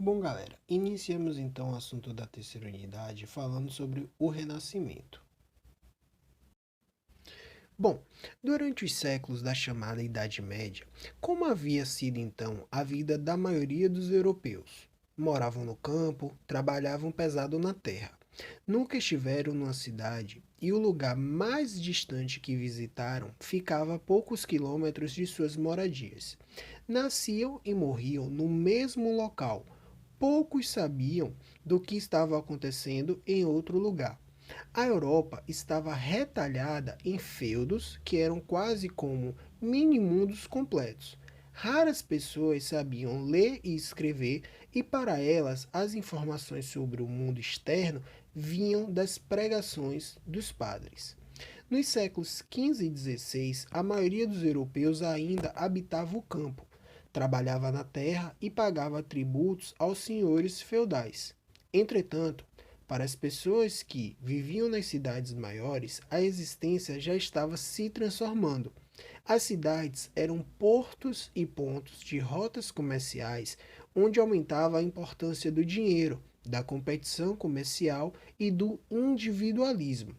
Bom, galera, iniciamos então o assunto da terceira unidade falando sobre o Renascimento. Bom, durante os séculos da chamada Idade Média, como havia sido então a vida da maioria dos europeus? Moravam no campo, trabalhavam pesado na terra. Nunca estiveram numa cidade e o lugar mais distante que visitaram ficava a poucos quilômetros de suas moradias. Nasciam e morriam no mesmo local. Poucos sabiam do que estava acontecendo em outro lugar. A Europa estava retalhada em feudos que eram quase como mini-mundos completos. Raras pessoas sabiam ler e escrever, e para elas as informações sobre o mundo externo vinham das pregações dos padres. Nos séculos XV e XVI, a maioria dos europeus ainda habitava o campo, trabalhava na terra e pagava tributos aos senhores feudais. Entretanto, para as pessoas que viviam nas cidades maiores, a existência já estava se transformando. As cidades eram portos e pontos de rotas comerciais, onde aumentava a importância do dinheiro, da competição comercial e do individualismo.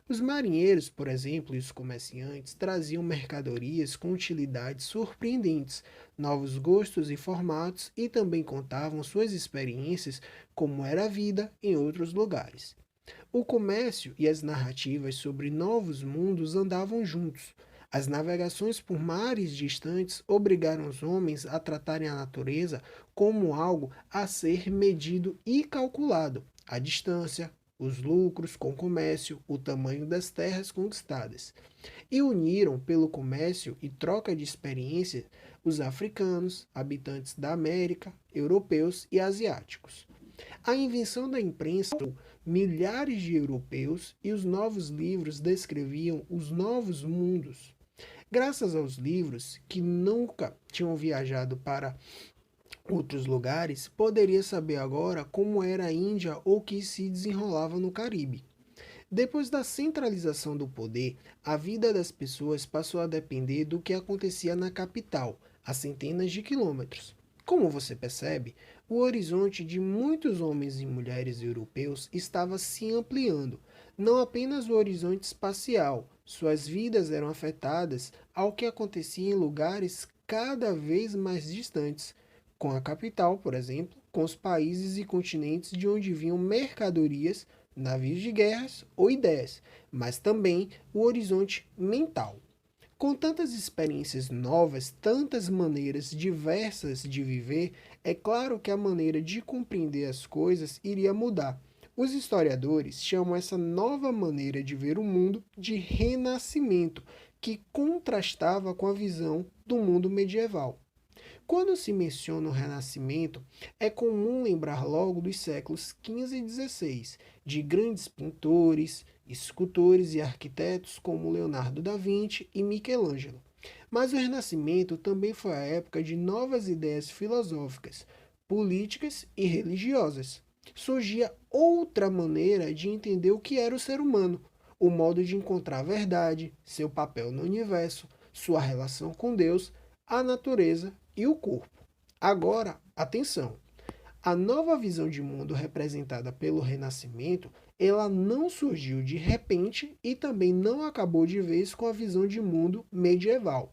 Os marinheiros, por exemplo, e os comerciantes traziam mercadorias com utilidades surpreendentes, novos gostos e formatos, e também contavam suas experiências como era a vida em outros lugares. O comércio e as narrativas sobre novos mundos andavam juntos. As navegações por mares distantes obrigaram os homens a tratarem a natureza como algo a ser medido e calculado. A distância, os lucros com o comércio, o tamanho das terras conquistadas. E uniram pelo comércio e troca de experiências os africanos, habitantes da América, europeus e asiáticos. A invenção da imprensa milhares de europeus e os novos livros descreviam os novos mundos. Graças aos livros, que nunca tinham viajado para outros lugares, poderia saber agora como era a Índia ou o que se desenrolava no Caribe. Depois da centralização do poder, a vida das pessoas passou a depender do que acontecia na capital, a centenas de quilômetros. Como você percebe, o horizonte de muitos homens e mulheres europeus estava se ampliando, não apenas o horizonte espacial, suas vidas eram afetadas ao que acontecia em lugares cada vez mais distantes, com a capital, por exemplo, com os países e continentes de onde vinham mercadorias, navios de guerras ou ideias, mas também o horizonte mental. Com tantas experiências novas, tantas maneiras diversas de viver, é claro que a maneira de compreender as coisas iria mudar. Os historiadores chamam essa nova maneira de ver o mundo de renascimento, que contrastava com a visão do mundo medieval. Quando se menciona o Renascimento, é comum lembrar logo dos séculos XV e XVI, de grandes pintores, escultores e arquitetos como Leonardo da Vinci e Michelangelo. Mas o Renascimento também foi a época de novas ideias filosóficas, políticas e religiosas. Surgia outra maneira de entender o que era o ser humano, o modo de encontrar a verdade, seu papel no universo, sua relação com Deus, a natureza e o corpo. Agora, atenção! A nova visão de mundo representada pelo Renascimento, ela não surgiu de repente e também não acabou de vez com a visão de mundo medieval.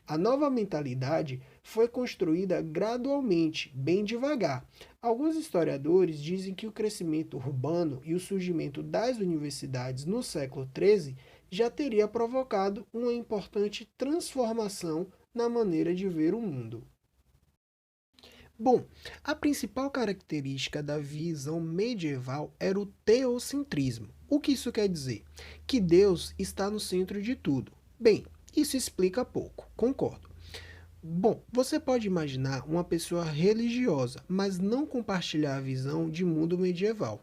A nova mentalidade foi construída gradualmente, bem devagar. Alguns historiadores dizem que o crescimento urbano e o surgimento das universidades no século XIII já teria provocado uma importante transformação na maneira de ver o mundo. Bom, a principal característica da visão medieval era o teocentrismo. O que isso quer dizer? Que Deus está no centro de tudo. Bem, isso explica pouco, concordo. Bom, você pode imaginar uma pessoa religiosa, mas não compartilhar a visão de mundo medieval.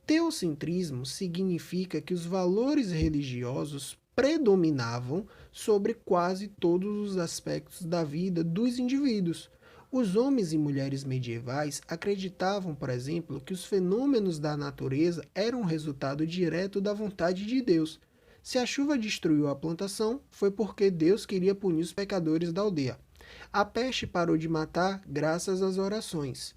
Teocentrismo significa que os valores religiosos predominavam sobre quase todos os aspectos da vida dos indivíduos. Os homens e mulheres medievais acreditavam, por exemplo, que os fenômenos da natureza eram resultado direto da vontade de Deus. Se a chuva destruiu a plantação, foi porque Deus queria punir os pecadores da aldeia. A peste parou de matar graças às orações.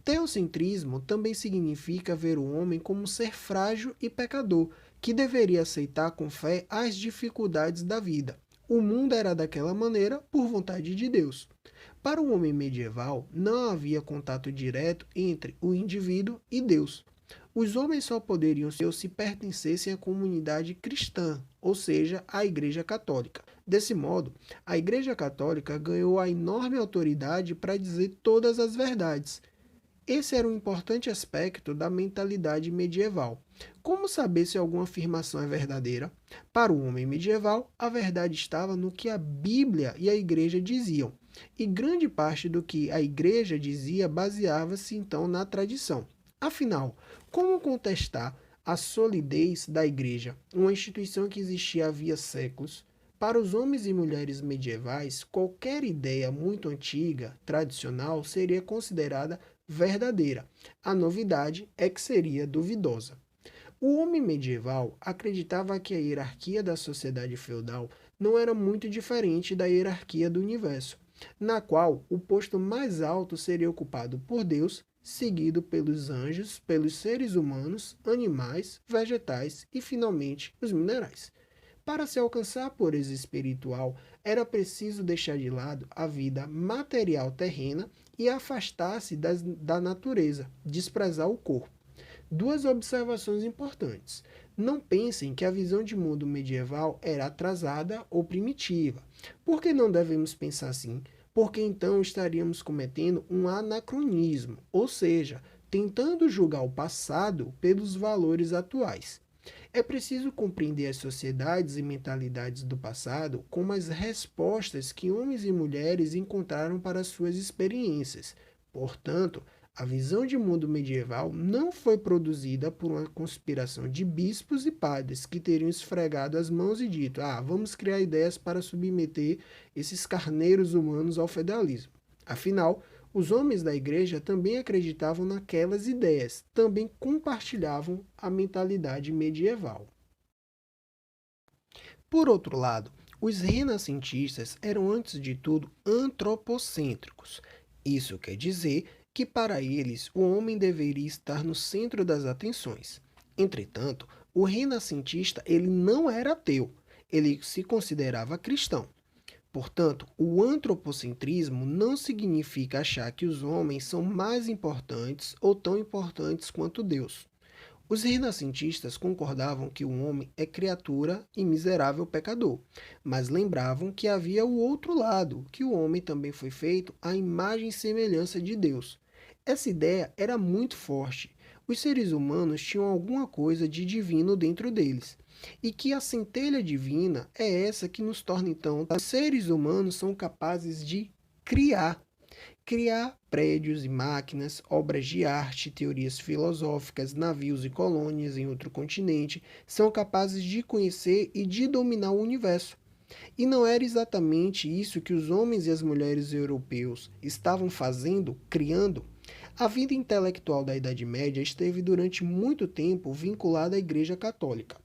Teocentrismo também significa ver o homem como um ser frágil e pecador, que deveria aceitar com fé as dificuldades da vida. O mundo era daquela maneira por vontade de Deus. Para o homem medieval, não havia contato direto entre o indivíduo e Deus. Os homens só poderiam ser se pertencessem à comunidade cristã, ou seja, à Igreja Católica. Desse modo, a Igreja Católica ganhou a enorme autoridade para dizer todas as verdades. Esse era um importante aspecto da mentalidade medieval. Como saber se alguma afirmação é verdadeira? Para o homem medieval, a verdade estava no que a Bíblia e a Igreja diziam, e grande parte do que a Igreja dizia baseava-se então na tradição. Afinal, como contestar a solidez da Igreja, uma instituição que existia havia séculos? Para os homens e mulheres medievais, qualquer ideia muito antiga, tradicional, seria considerada verdadeira. A novidade é que seria duvidosa. O homem medieval acreditava que a hierarquia da sociedade feudal não era muito diferente da hierarquia do universo, na qual o posto mais alto seria ocupado por Deus, seguido pelos anjos, pelos seres humanos, animais, vegetais e, finalmente, os minerais. Para se alcançar a pureza espiritual, era preciso deixar de lado a vida material terrena e afastar-se da natureza, desprezar o corpo. Duas observações importantes. Não pensem que a visão de mundo medieval era atrasada ou primitiva. Por que não devemos pensar assim? Porque então estaríamos cometendo um anacronismo, ou seja, tentando julgar o passado pelos valores atuais. É preciso compreender as sociedades e mentalidades do passado como as respostas que homens e mulheres encontraram para suas experiências. Portanto, a visão de mundo medieval não foi produzida por uma conspiração de bispos e padres que teriam esfregado as mãos e dito: vamos criar ideias para submeter esses carneiros humanos ao feudalismo. Afinal, os homens da igreja também acreditavam naquelas ideias, também compartilhavam a mentalidade medieval. Por outro lado, os renascentistas eram, antes de tudo, antropocêntricos. Isso quer dizer que, para eles, o homem deveria estar no centro das atenções. Entretanto, o renascentista ele não era ateu, ele se considerava cristão. Portanto, o antropocentrismo não significa achar que os homens são mais importantes ou tão importantes quanto Deus. Os renascentistas concordavam que o homem é criatura e miserável pecador, mas lembravam que havia o outro lado, que o homem também foi feito à imagem e semelhança de Deus. Essa ideia era muito forte. Os seres humanos tinham alguma coisa de divino dentro deles. E que a centelha divina é essa que nos torna, então, os seres humanos são capazes de criar. Criar prédios e máquinas, obras de arte, teorias filosóficas, navios e colônias em outro continente, são capazes de conhecer e de dominar o universo. E não era exatamente isso que os homens e as mulheres europeus estavam fazendo, criando? A vida intelectual da Idade Média esteve durante muito tempo vinculada à Igreja Católica.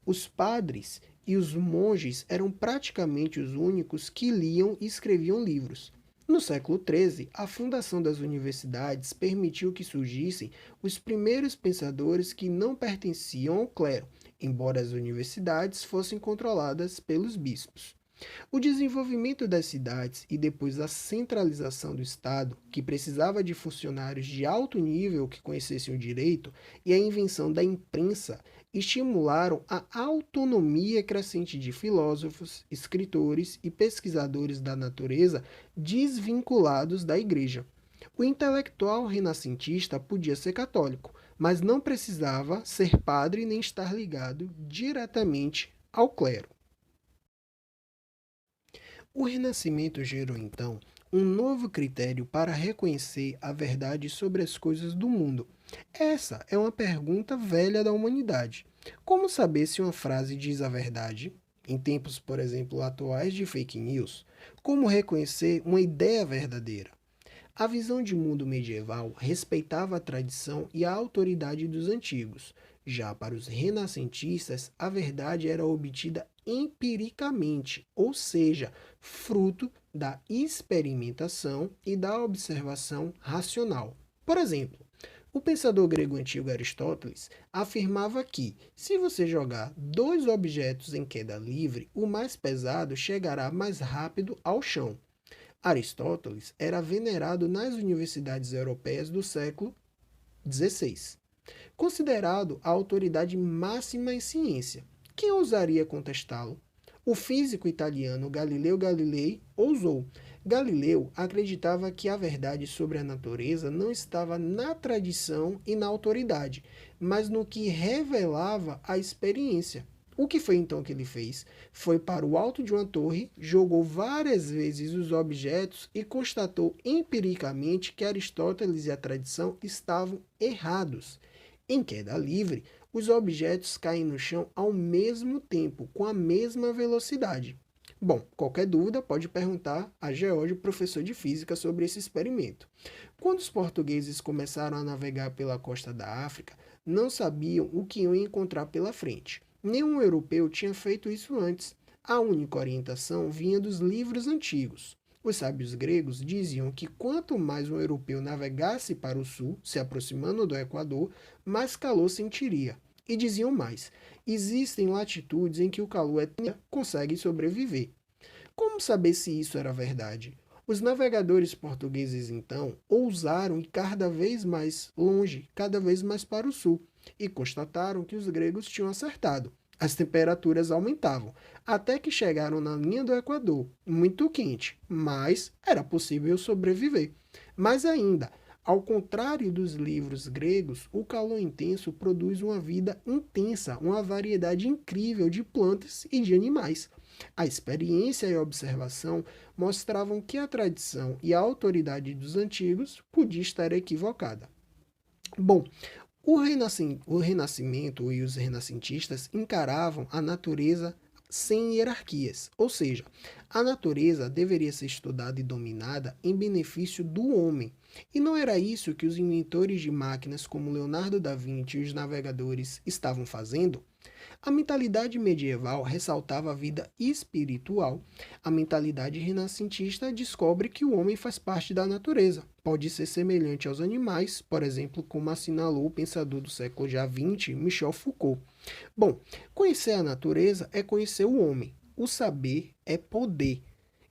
Os padres e os monges eram praticamente os únicos que liam e escreviam livros. No século XIII, a fundação das universidades permitiu que surgissem os primeiros pensadores que não pertenciam ao clero, embora as universidades fossem controladas pelos bispos. O desenvolvimento das cidades e depois a centralização do Estado, que precisava de funcionários de alto nível que conhecessem o direito, e a invenção da imprensa estimularam a autonomia crescente de filósofos, escritores e pesquisadores da natureza desvinculados da Igreja. O intelectual renascentista podia ser católico, mas não precisava ser padre nem estar ligado diretamente ao clero. O Renascimento gerou, então, um novo critério para reconhecer a verdade sobre as coisas do mundo. Essa é uma pergunta velha da humanidade. Como saber se uma frase diz a verdade? Em tempos, por exemplo, atuais de fake news, como reconhecer uma ideia verdadeira? A visão de mundo medieval respeitava a tradição e a autoridade dos antigos. Já para os renascentistas, a verdade era obtida empiricamente, ou seja, fruto da experimentação e da observação racional. Por exemplo, o pensador grego antigo Aristóteles afirmava que, se você jogar dois objetos em queda livre, o mais pesado chegará mais rápido ao chão. Aristóteles era venerado nas universidades europeias do século XVI, considerado a autoridade máxima em ciência. Quem ousaria contestá-lo? O físico italiano Galileu Galilei ousou. Galileu acreditava que a verdade sobre a natureza não estava na tradição e na autoridade, mas no que revelava a experiência. O que foi então que ele fez? Foi para o alto de uma torre, jogou várias vezes os objetos e constatou empiricamente que Aristóteles e a tradição estavam errados. Em queda livre, os objetos caem no chão ao mesmo tempo, com a mesma velocidade. Bom, qualquer dúvida pode perguntar a Geórgio, professor de física, sobre esse experimento. Quando os portugueses começaram a navegar pela costa da África, não sabiam o que iam encontrar pela frente. Nenhum europeu tinha feito isso antes. A única orientação vinha dos livros antigos. Os sábios gregos diziam que quanto mais um europeu navegasse para o sul, se aproximando do Equador, mais calor sentiria. E diziam mais: existem latitudes em que o calor consegue sobreviver. Como saber se isso era verdade? Os navegadores portugueses, então, ousaram ir cada vez mais longe, cada vez mais para o sul, e constataram que os gregos tinham acertado. As temperaturas aumentavam, até que chegaram na linha do Equador, muito quente, mas era possível sobreviver. Mais ainda, ao contrário dos livros gregos, o calor intenso produz uma vida intensa, uma variedade incrível de plantas e de animais. A experiência e a observação mostravam que a tradição e a autoridade dos antigos podia estar equivocada. Bom, o Renascimento e os renascentistas encaravam a natureza sem hierarquias, ou seja, a natureza deveria ser estudada e dominada em benefício do homem. E não era isso que os inventores de máquinas como Leonardo da Vinci e os navegadores estavam fazendo? A mentalidade medieval ressaltava a vida espiritual. A mentalidade renascentista descobre que o homem faz parte da natureza. Pode ser semelhante aos animais, por exemplo, como assinalou o pensador do século já XX, Michel Foucault. Bom, conhecer a natureza é conhecer o homem. O saber é poder.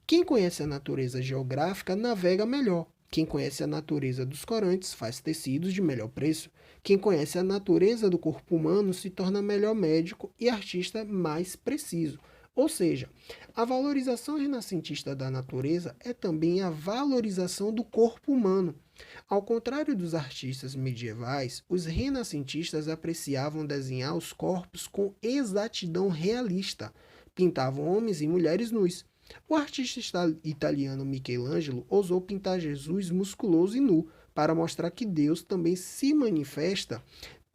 Quem conhece a natureza geográfica navega melhor. Quem conhece a natureza dos corantes faz tecidos de melhor preço. Quem conhece a natureza do corpo humano se torna melhor médico e artista mais preciso. Ou seja, a valorização renascentista da natureza é também a valorização do corpo humano. Ao contrário dos artistas medievais, os renascentistas apreciavam desenhar os corpos com exatidão realista. Pintavam homens e mulheres nus. O artista italiano Michelangelo ousou pintar Jesus musculoso e nu, para mostrar que Deus também se manifesta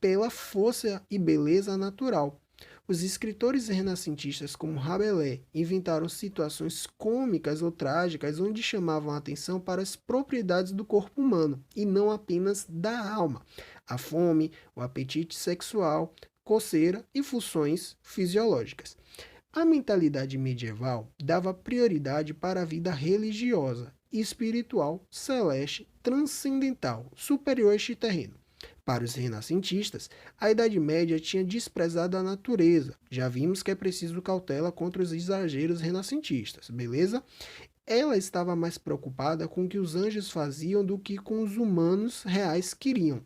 pela força e beleza natural. Os escritores renascentistas como Rabelais inventaram situações cômicas ou trágicas onde chamavam a atenção para as propriedades do corpo humano e não apenas da alma, a fome, o apetite sexual, coceira e funções fisiológicas. A mentalidade medieval dava prioridade para a vida religiosa, espiritual, celeste, transcendental, superior a este terreno. Para os renascentistas, a Idade Média tinha desprezado a natureza. Já vimos que é preciso cautela contra os exageros renascentistas, beleza? Ela estava mais preocupada com o que os anjos faziam do que com os humanos reais queriam.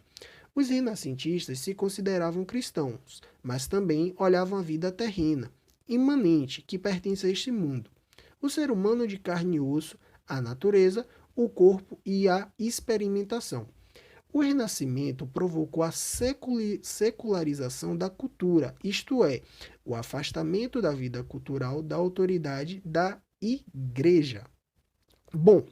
Os renascentistas se consideravam cristãos, mas também olhavam a vida terrena, imanente, que pertence a este mundo. O ser humano de carne e osso, a natureza, o corpo e a experimentação. O Renascimento provocou a secularização da cultura, isto é, o afastamento da vida cultural da autoridade da Igreja. Bom,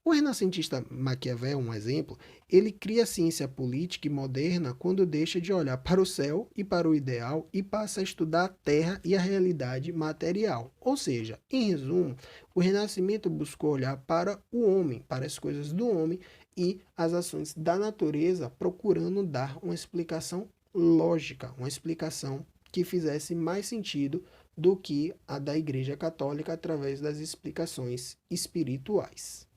o renascentista Maquiavel, um exemplo, ele cria a ciência política e moderna quando deixa de olhar para o céu e para o ideal e passa a estudar a terra e a realidade material. Ou seja, em resumo, o Renascimento buscou olhar para o homem, para as coisas do homem e as ações da natureza, procurando dar uma explicação lógica, uma explicação que fizesse mais sentido do que a da Igreja Católica através das explicações espirituais.